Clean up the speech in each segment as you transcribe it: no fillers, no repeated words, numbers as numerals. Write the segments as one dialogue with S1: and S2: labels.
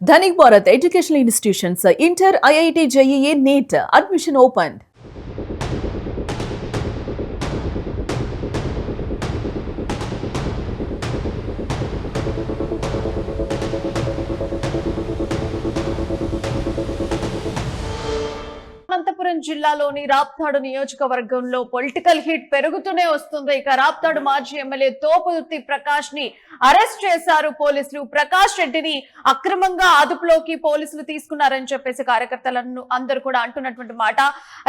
S1: Dhanik Bharat Educational Institutions, Inter, IIT, JEE, NEET, admission opened.
S2: Anantapuram జిల్లాలోని రాప్తాడు నియోజకవర్గంలో political heat పెరుగుతూనే వస్తుంది. ఇక రాప్తాడు మాజీ ఎమ్మెల్యే తోపుదుర్తి ప్రకాష్ ని అరెస్ట్ చేశారు పోలీసులు. ప్రకాష్ రెడ్డిని అక్రమంగా అదుపులోకి పోలీసులు తీసుకున్నారని చెప్పేసి కార్యకర్తలను అందరూ కూడా అంటున్నటువంటి మాట.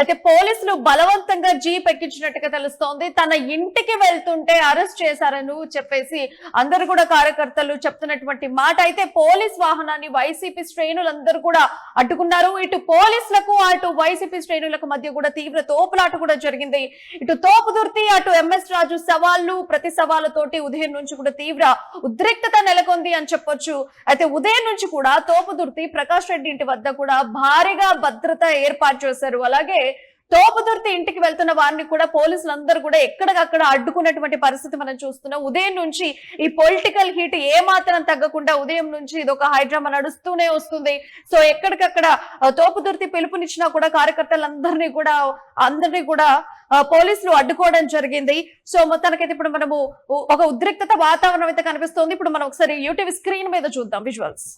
S2: అయితే పోలీసులు బలవంతంగా జీప్ ఎక్కించినట్టుగా తెలుస్తోంది. తన ఇంటికి వెళ్తుంటే అరెస్ట్ చేశారని చెప్పేసి అందరూ కూడా కార్యకర్తలు చెప్తున్నటువంటి మాట. అయితే పోలీస్ వాహనాన్ని వైసీపీ శ్రేణులందరూ కూడా అడ్డుకున్నారు. ఇటు పోలీసులకు అటు వైసీపీ శ్రేణులకు మధ్య కూడా తీవ్ర తోపులాట కూడా జరిగింది. ఇటు తోపుదుర్తి అటు ఎంఎస్ రాజు సవాళ్లు ప్రతి సవాళ్లతోటి ఉదయం నుంచి కూడా తీవ్ర ఉద్రిక్తత నెలకొంది అని చెప్పొచ్చు. అయితే ఉదయం నుంచి కూడా తోపుదుర్తి ప్రకాష్ రెడ్డి ఇంటి వద్ద కూడా భారీగా భద్రత ఏర్పాటు చేశారు. అలాగే తోపుదుర్తి ఇంటికి వెళ్తున్న వారిని కూడా పోలీసులందరూ కూడా ఎక్కడికక్కడ అడ్డుకున్నటువంటి పరిస్థితి మనం చూస్తున్నాం. ఉదయం నుంచి ఈ పొలిటికల్ హీట్ ఏ మాత్రం తగ్గకుండా ఉదయం నుంచి ఇదొక హైడ్రామా నడుస్తూనే వస్తుంది. సో ఎక్కడికక్కడ తోపుదుర్తి పిలుపునిచ్చినా కూడా కార్యకర్తలందరినీ కూడా పోలీసులు అడ్డుకోవడం జరిగింది. సో మొత్తానికైతే ఇప్పుడు మనము ఒక ఉద్రిక్తత వాతావరణం అయితే కనిపిస్తోంది. ఇప్పుడు మనం ఒకసారి యూటీవీ స్క్రీన్ మీద చూద్దాం విజువల్స్.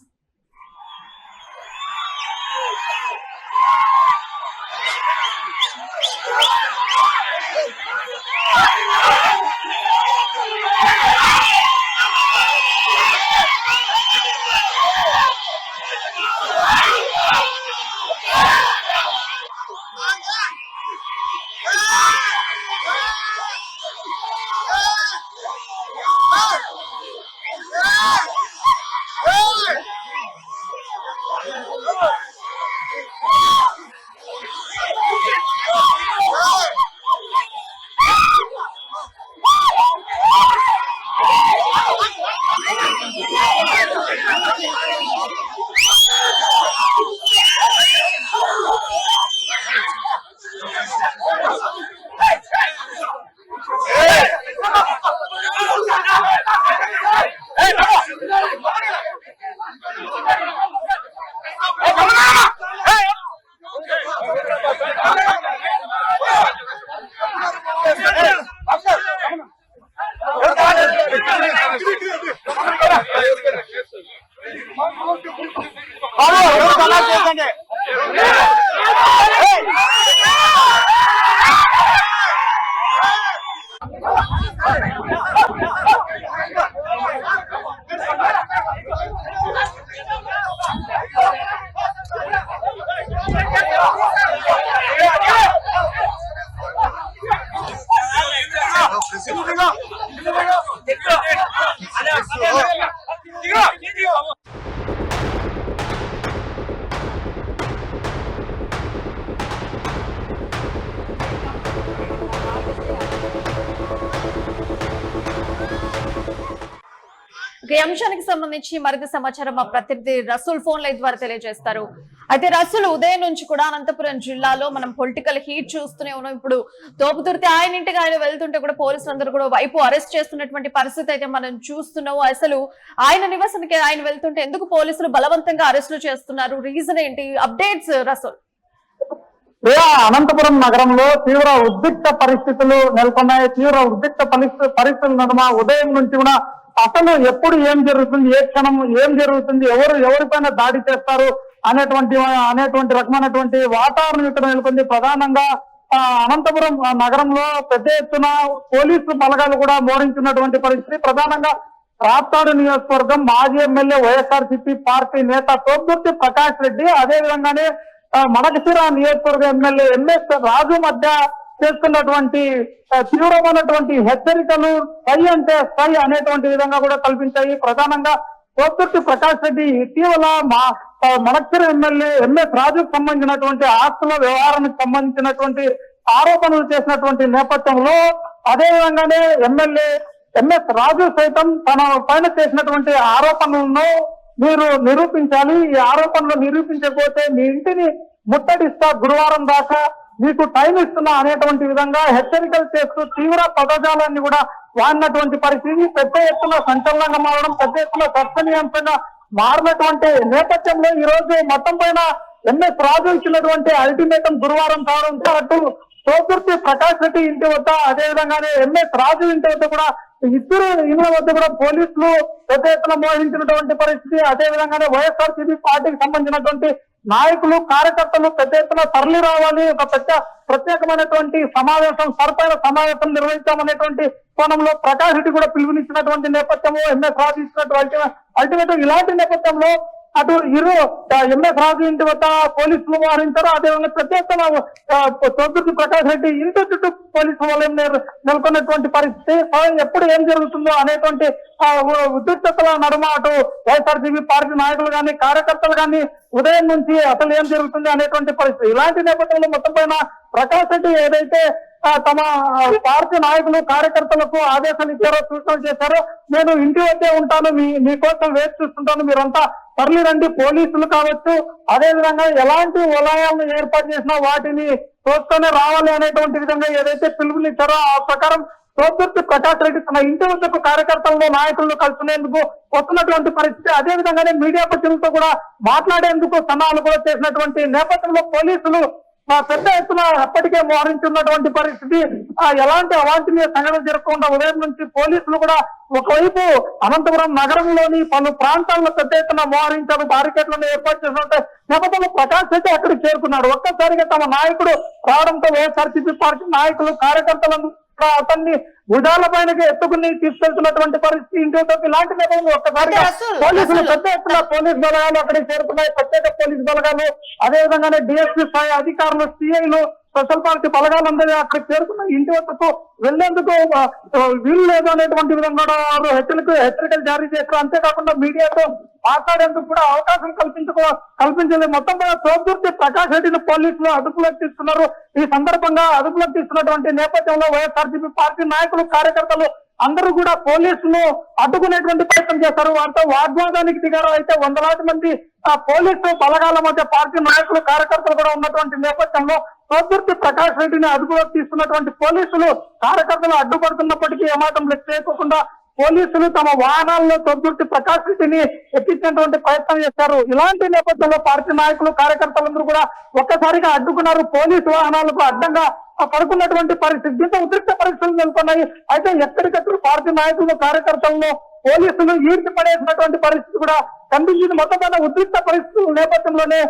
S2: ఈ అంశానికి సంబంధించి మరింత సమాచారం మా ప్రతినిధి రసూల్ ఫోన్ లైన్ ద్వారా తెలియజేస్తారు. అయితే రసూల్, ఉదయం నుంచి కూడా అనంతపురం జిల్లాలో మనం పొలిటికల్ హీట్ చూస్తూనే ఉన్నాం. ఇప్పుడు తోపుదుర్తి ఆయన ఇంటికి ఆయన వెళ్తుంటే కూడా పోలీసులు అందరూ కూడా వైపు అరెస్ట్ చేస్తున్నటువంటి పరిస్థితి అయితే మనం చూస్తున్నాం. అసలు ఆయన నివాసానికి ఆయన వెళ్తుంటే ఎందుకు పోలీసులు బలవంతంగా అరెస్టులు చేస్తున్నారు? రీజన్ ఏంటి? అప్డేట్స్ రసూల్.
S3: అనంతపురం నగరంలో తీవ్ర ఉద్రిక్త పరిస్థితులు నెలకొన్నాయి. తీవ్ర ఉద్రిక్త పరిస్థితుల నడుమ ఉదయం నుంచి కూడా అసలు ఎప్పుడు ఏం జరుగుతుంది, ఏ క్షణం ఏం జరుగుతుంది, ఎవరిపైన దాడి చేస్తారు అనేటువంటి రకమైనటువంటి వాతావరణం ఇక్కడ నెలకొంది. ప్రధానంగా అనంతపురం నగరంలో పెద్ద ఎత్తున పోలీసు బలగాలు కూడా మోహరించినటువంటి పరిస్థితి. ప్రధానంగా రాప్తాడు నియోజకవర్గం మాజీ ఎమ్మెల్యే వైఎస్ఆర్సీపీ పార్టీ నేత తోపుదుర్తి ప్రకాష్ రెడ్డి, అదేవిధంగానే మడకశిర నియోజకవర్గ ఎమ్మెల్యే ఎంఎస్ రాజు మధ్య చేస్తున్నటువంటి తీవ్రమైనటువంటి హెచ్చరికలు సై అంటే సై అనేటువంటి విధంగా కూడా కల్పించాయి. ప్రధానంగా తోపుదుర్తి ప్రకాష్ రెడ్డి ఇటీవల మడకశిర ఎమ్మెల్యే ఎంఎస్ రాజుకు సంబంధించినటువంటి ఆస్తుల వ్యవహారానికి సంబంధించినటువంటి ఆరోపణలు చేసినటువంటి నేపథ్యంలో, అదేవిధంగానే ఎమ్మెల్యే ఎంఎస్ రాజు సైతం తన పైన చేసినటువంటి ఆరోపణలను మీరు నిరూపించాలి, ఈ ఆరోపణలు నిరూపించకపోతే మీ ఇంటిని ముట్టడిస్తా, గురువారం దాకా మీకు టైం ఇస్తున్నా అనేటువంటి విధంగా హెచ్చరికలు చేస్తూ తీవ్ర పదజాలాన్ని కూడా వాడినటువంటి పరిస్థితి పెద్ద ఎత్తున సంచలనంగా మారడం, పెద్ద ఎత్తున చర్చనీయాంశంగా మారినటువంటి నేపథ్యంలో ఈ రోజు మొత్తం పైన ఎంఎస్ రాజు ఇచ్చినటువంటి అల్టిమేటం గురువారం కావడంతో అటు సోతుర్తి ప్రకాష్ రెడ్డి ఇంటి వద్ద అదేవిధంగానే ఎంఎస్ రాజు ఇంటి వద్ద కూడా ఇద్దరు ఇళ్ల వద్ద కూడా పోలీసులు పెద్ద ఎత్తున మోహించినటువంటి పరిస్థితి. అదేవిధంగానే వైఎస్ఆర్సీపీ పార్టీకి సంబంధించినటువంటి నాయకులు కార్యకర్తలు పెద్ద ఎత్తున తరలి రావాలి, ఒక ప్రత్యేకమైనటువంటి సమావేశం సరిపైన సమావేశం నిర్వహించామనేటువంటి కోణంలో ప్రకాష్ రెడ్డి కూడా పిలుపునిచ్చినటువంటి నేపథ్యము, ఎంఎస్ రాజు ఇచ్చినటువంటి అల్టిమేటం ఇలాంటి నేపథ్యంలో అటు ఇరు ఎంఎస్ రాజు ఇంటి వద్ద పోలీసులు మోహరించారు. అదేవిధంగా ప్రత్యేకంగా సోతుర్తి ప్రకాష్ రెడ్డి ఇంటి చుట్టూ పోలీసు వలయం నెలకొన్నటువంటి పరిస్థితి. ఎప్పుడు ఏం జరుగుతుందో అనేటువంటి ఉద్రిక్తతల నడుమ అటు వైఎస్ఆర్సీపీ పార్టీ నాయకులు కానీ కార్యకర్తలు కానీ ఉదయం నుంచి అసలు ఏం జరుగుతుంది అనేటువంటి పరిస్థితి. ఇలాంటి నేపథ్యంలో మొత్తం పైన ప్రకాష్ రెడ్డి ఏదైతే తమ పార్టీ నాయకులు కార్యకర్తలకు ఆదేశాలు ఇచ్చారో, సూచనలు చేశారో, నేను ఇంటి వద్దే ఉంటాను, మీకోసం వేచి చూస్తుంటాను, మీరంతా తరలి రండి, పోలీసులు కావచ్చు, అదేవిధంగా ఎలాంటి వలయాలను ఏర్పాటు చేసినా వాటిని చూసుకొని రావాలి అనేటువంటి విధంగా ఏదైతే పిలుపునిచ్చారో ఆ ప్రకారం సోతుర్తి ప్రకాష్ రెడ్డి తన ఇంటి వద్దకు కార్యకర్తలను నాయకులను కలుసుకునేందుకు వస్తున్నటువంటి పరిస్థితి. అదేవిధంగానే మీడియా ప్రతినిధులతో కూడా మాట్లాడేందుకు సన్నాహాలు కూడా చేసినటువంటి నేపథ్యంలో పోలీసులు పెద్ద ఎత్తున అప్పటికే మోహరించున్నటువంటి పరిస్థితి. ఎలాంటి అవాంఛనీయ సంఘటన జరగకుండా ఉదయం నుంచి పోలీసులు కూడా ఒకవైపు అనంతపురం నగరంలోని పలు ప్రాంతాల్లో పెద్ద ఎత్తున మోహరించారు, బారికేట్లను ఏర్పాటు చేసినట్టు నేపథ్యంలో ప్రకాష్ రెడ్డి అక్కడికి చేరుకున్నాడు. ఒక్కసారిగా తమ నాయకుడు రావడంతో వైఎస్ఆర్సీపీ పార్టీ నాయకులు కార్యకర్తలను అతన్ని భుజాల పైనకి ఎత్తుకుని తీసుకెళ్తున్నటువంటి పరిస్థితి. ఇంకోటి ఇలాంటి నేపథ్యంలో ఒక్కసారిగా పోలీసులు పెద్ద ఎత్తున పోలీసు బలగాలు అక్కడికి చేరుకున్నాయి, ప్రత్యేక పోలీసు బలగాలు, అదేవిధంగానే డిఎస్పీ స్థాయి అధికారులు, సిఐలు, స్పెషల్ పార్టీ బలగాలందరూ అక్కడికి చేరుకున్న ఇంటి వద్దకు వెళ్లేందుకు వీలు లేదు అనేటువంటి విధంగా వారు హెచ్చరికలు జారీ చేశారు. అంతేకాకుండా మీడియాతో మాట్లాడేందుకు కూడా అవకాశం కల్పించలేదు. మొత్తం కూడా సోతుర్తి ప్రకాష్ రెడ్డిని పోలీసులు అదుపులోకి తీసుకున్నారు. ఈ సందర్భంగా అదుపులోకి తీసుకున్నటువంటి నేపథ్యంలో వైఎస్ఆర్సీపీ పార్టీ నాయకులు కార్యకర్తలు అందరూ కూడా పోలీసులు అడ్డుకునేటువంటి ప్రయత్నం చేశారు. వారితో వాగ్వాదానికి దిగారు. అయితే వందలాది మంది పోలీసు బలగాల మధ్య పార్టీ నాయకులు కార్యకర్తలు కూడా ఉన్నటువంటి నేపథ్యంలో సోతుర్తి ప్రకాష్ రెడ్డిని అదుపులోకి తీసుకున్నటువంటి పోలీసులు కార్యకర్తలు అడ్డుపడుతున్నప్పటికీ ఏమాత్రం లెక్క చేయకుండా పోలీసులు తమ వాహనాల్లో సోతుర్తి ప్రకాష్ రెడ్డిని ఎక్కించినటువంటి ప్రయత్నం చేశారు. ఇలాంటి నేపథ్యంలో పార్టీ నాయకులు కార్యకర్తలందరూ కూడా ఒక్కసారిగా అడ్డుకున్నారు. పోలీసు వాహనాలకు అడ్డంగా పడుకున్నటువంటి పరిస్థితి. దీంతో ఉద్రిక్త పరిస్థితులు నెలకొన్నాయి. అయితే ఎక్కడికక్కడ పార్టీ నాయకులు కార్యకర్తలను పోలీసులు ఈడ్చి పడేసినటువంటి పరిస్థితి కూడా కనిపించింది. మొత్తం ఉద్రిక్త పరిస్థితుల నేపథ్యంలోనే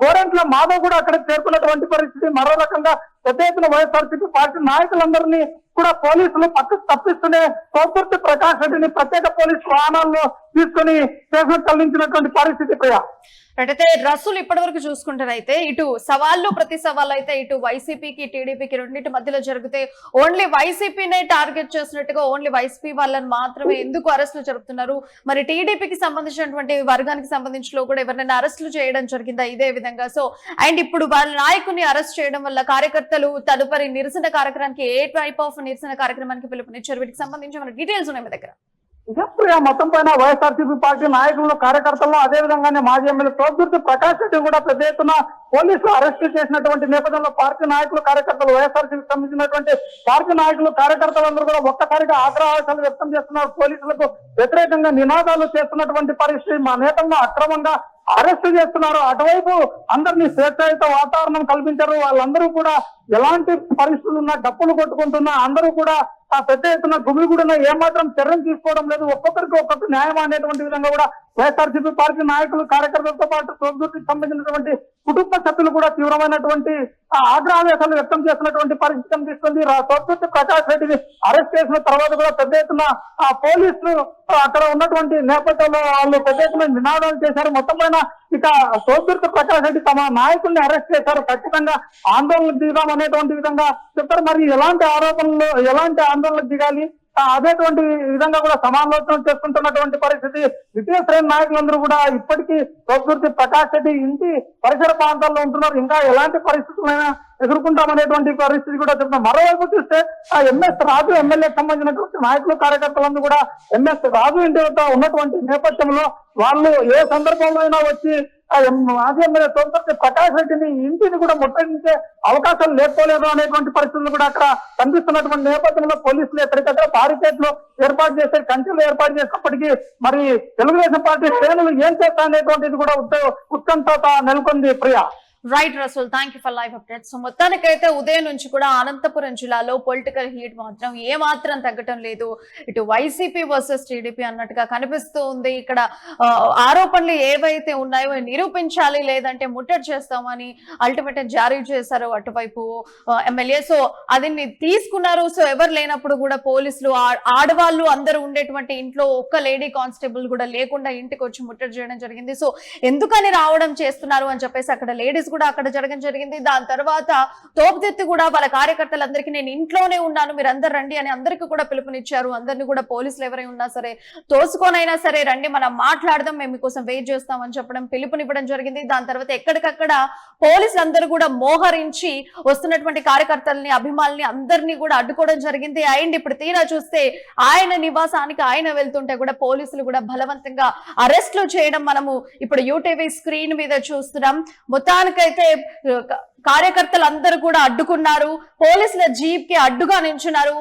S3: గోరంట్ల మాధవ్ కూడా అక్కడ చేరుకున్నటువంటి పరిస్థితి. మరో రకంగా పెద్ద ఎత్తున వైఎస్ఆర్సీపీ పార్టీ నాయకులందరినీ కూడా పోలీసులు పక్కకు తప్పిస్తూనే సోతుర్తి ప్రకాష్ రెడ్డిని ప్రత్యేక పోలీసు వాహనాల్లో తీసుకుని స్టేషన్ తరలించినటువంటి పరిస్థితి. ప్రియా
S2: అయితే రసూల్ ఇప్పటి వరకు చూసుకుంటారైతే ఇటు సవాళ్ళు ప్రతి సవాళ్ళు అయితే ఇటు వైసీపీకి టీడీపీకి రెండింటి మధ్యలో జరిగితే ఓన్లీ వైసీపీనే టార్గెట్ చేసినట్టుగా ఓన్లీ వైసీపీ వాళ్ళని మాత్రమే ఎందుకు అరెస్టులు జరుపుతున్నారు, మరి టీడీపీకి సంబంధించినటువంటి వర్గానికి సంబంధించి కూడా ఎవరినైనా అరెస్టులు చేయడం జరిగిందా ఇదే విధంగా? సో అండ్ ఇప్పుడు వాళ్ళ నాయకుని అరెస్ట్ చేయడం వల్ల కార్యకర్తలు తదుపరి నిరసన కార్యక్రమానికి ఏ టైప్ ఆఫ్ నిరసన కార్యక్రమానికి పిలుపునిచ్చారు? వీటికి సంబంధించి మన డీటెయిల్స్ ఉన్నాయి మీ దగ్గర?
S3: మొత్తం పైన వైఎస్ఆర్సీపీ పార్టీ నాయకులు కార్యకర్తలు అదేవిధంగానే మాజీ ఎమ్మెల్యే సోతుర్తి ప్రకాష్ రెడ్డి కూడా పెద్ద ఎత్తున పోలీసులు అరెస్టు చేసినటువంటి నేపథ్యంలో పార్టీ నాయకులు కార్యకర్తలు వైఎస్ఆర్సీకి సంబంధించినటువంటి పార్టీ నాయకులు కార్యకర్తలందరూ కూడా ఒక్కసారిగా ఆగ్రహాలు వ్యక్తం చేస్తున్నారు. పోలీసులకు వ్యతిరేకంగా నినాదాలు చేస్తున్నటువంటి పరిస్థితి. మా నేతలను అక్రమంగా అరెస్టు చేస్తున్నారు. అటువైపు అందరినీ స్వేచ్ఛాయుత వాతావరణం కల్పించారు. వాళ్ళందరూ కూడా ఎలాంటి పరిస్థితులు ఉన్నా డప్పులు కొట్టుకుంటున్నా అందరూ కూడా పెద్ద ఎత్తున గుమిగూడిన ఏమాత్రం చర్యలు తీసుకోవడం లేదు. ఒక్కొక్కరికి ఒక్కొక్క న్యాయం అనేటువంటి విధంగా కూడా వైఎస్ఆర్సీపీ పార్టీ నాయకులు కార్యకర్తలతో పాటు సోతుర్తికి సంబంధించినటువంటి కుటుంబ సభ్యులు కూడా తీవ్రమైనటువంటి ఆగ్రహావేశాలు వ్యక్తం చేసినటువంటి పరిస్థితి కనిపిస్తుంది. సోతుర్తి ప్రకాష్ రెడ్డిని అరెస్ట్ చేసిన తర్వాత కూడా పెద్ద ఎత్తున పోలీసులు అక్కడ ఉన్నటువంటి నేపథ్యంలో వాళ్ళు పెద్ద ఎత్తున నినాదాలు చేశారు. మొత్తం పైన ఇక సోతుర్తి ప్రకాష్ రెడ్డి తమ నాయకుల్ని అరెస్ట్ చేశారు, ఖచ్చితంగా ఆందోళనకు దిగుదాం అనేటువంటి విధంగా చెప్పారు. మరి ఎలాంటి ఆరోపణలు ఎలాంటి ఆందోళనకు దిగాలి అదేటువంటి విధంగా కూడా సమాలోచన చేసుకుంటున్నటువంటి పరిస్థితి. ద్వితీయ శ్రేణి నాయకులందరూ కూడా ఇప్పటికీ సోతుర్తి ప్రకాష్ రెడ్డి ఇంటి పరిసర ప్రాంతాల్లో ఉంటున్నారు. ఇంకా ఎలాంటి పరిస్థితులైనా ఎదుర్కొంటామనేటువంటి పరిస్థితి కూడా చెప్తున్నాం. మరోవైపు చూస్తే ఎంఎస్ రాజు ఎమ్మెల్యేకి సంబంధించినటువంటి నాయకులు కార్యకర్తలందరూ కూడా ఎంఎస్ రాజు ఇంటి వద్ద ఉన్నటువంటి నేపథ్యంలో వాళ్ళు ఏ సందర్భంలో అయినా వచ్చి మాజీ ఎమ్మెల్యే తోపుదుర్తి ప్రకాష్ రెడ్డిని ఇంటిని కూడా ముట్టడించే అవకాశం లేకపోలేదు అనేటువంటి పరిస్థితులు కూడా అక్కడ కనిపిస్తున్నటువంటి నేపథ్యంలో పోలీసులు ఎక్కడికక్కడ బారికేడ్లు ఏర్పాటు చేసే కంచెలు ఏర్పాటు చేసినప్పటికీ మరి తెలుగుదేశం పార్టీ శ్రేణులు ఏం చేస్తా అనేటువంటిది కూడా ఉత్కంఠత నెలకొంది Priya.
S2: Right Rasool, thank you for live update. So మొత్తానికైతే ఉదయం నుంచి కూడా అనంతపురం జిల్లాలో పొలిటికల్ హీట్ మాత్రం ఏ మాత్రం తగ్గటం లేదు. ఇటు వైసీపీ వర్సెస్ టీడీపీ అన్నట్టుగా కనిపిస్తూ ఉంది. ఇక్కడ ఆరోపణలు ఏవైతే ఉన్నాయో నిరూపించాలి, లేదంటే ముట్టడి చేస్తామని అల్టిమేటం జారీ చేశారు అటువైపు ఎమ్మెల్యే. సో అది తీసుకున్నారు. సో ఎవరు లేనప్పుడు కూడా పోలీసులు ఆడవాళ్ళు అందరూ ఉండేటువంటి ఇంట్లో ఒక్క లేడీ కానిస్టేబుల్ కూడా లేకుండా ఇంటికి వచ్చి ముట్టడి చేయడం జరిగింది. సో ఎందుకని రావడం చేస్తున్నారు అని చెప్పేసి అక్కడ లేడీస్ కూడా అక్కడ జరగడం జరిగింది. దాని తర్వాత తోపుదెత్తి కూడా వాళ్ళ కార్యకర్తలందరికీ నేను ఇంట్లోనే ఉన్నాను, మీరు అందరు రండి అని అందరికీ కూడా పిలుపునిచ్చారు. అందరినీ కూడా పోలీసులు ఎవరై ఉన్నా సరే తోసుకోనైనా సరే రండి, మనం మాట్లాడదాం, మేము మీకోసం వెయిట్ చేస్తామని చెప్పడం పిలుపునివ్వడం జరిగింది. దాని తర్వాత ఎక్కడికక్కడ పోలీసులు అందరూ కూడా మోహరించి వస్తున్నటువంటి కార్యకర్తల్ని అభిమానుల్ని అందరినీ కూడా అడ్డుకోవడం జరిగింది. అండ్ ఇప్పుడు తీరా చూస్తే ఆయన నివాసానికి ఆయన వెళ్తుంటే కూడా పోలీసులు కూడా బలవంతంగా అరెస్టులు చేయడం మనము ఇప్పుడు యూటీవీ స్క్రీన్ మీద చూస్తున్నాం. మొత్తానికి అయితే కార్యకర్తలు అందరూ కూడా అడ్డుకున్నారు, పోలీసుల జీప్ కి అడ్డుగా నించున్నారు.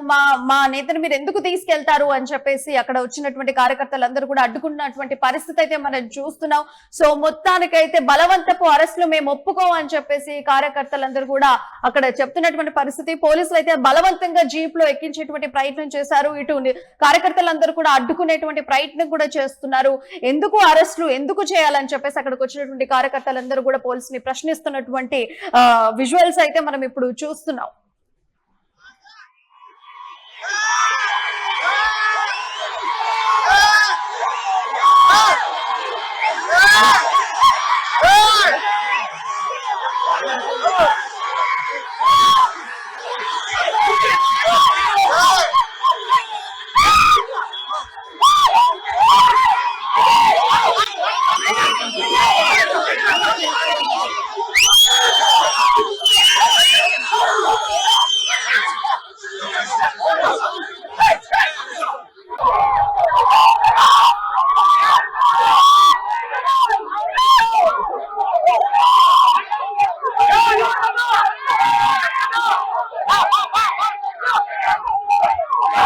S2: మా నేతను మీరు ఎందుకు తీసుకెళ్తారు అని చెప్పేసి అక్కడ వచ్చినటువంటి కార్యకర్తలందరూ కూడా అడ్డుకున్నటువంటి పరిస్థితి అయితే మనం చూస్తున్నాం. సో మొత్తానికైతే బలవంతపు అరెస్టులు మేము ఒప్పుకోం అని చెప్పేసి కార్యకర్తలందరూ కూడా అక్కడ చెప్తున్నటువంటి పరిస్థితి. పోలీసులు అయితే బలవంతంగా జీప్ లో ఎక్కించేటువంటి ప్రయత్నం చేశారు. ఇటు కార్యకర్తలందరూ కూడా అడ్డుకునేటువంటి ప్రయత్నం కూడా చేస్తున్నారు. ఎందుకు అరెస్టులు ఎందుకు చేయాలని చెప్పేసి అక్కడికి వచ్చినటువంటి కార్యకర్తలందరూ కూడా పోలీసుని ప్రశ్నిస్తున్నటువంటి విజువల్స్ అయితే మనం ఇప్పుడు చూస్తున్నాం.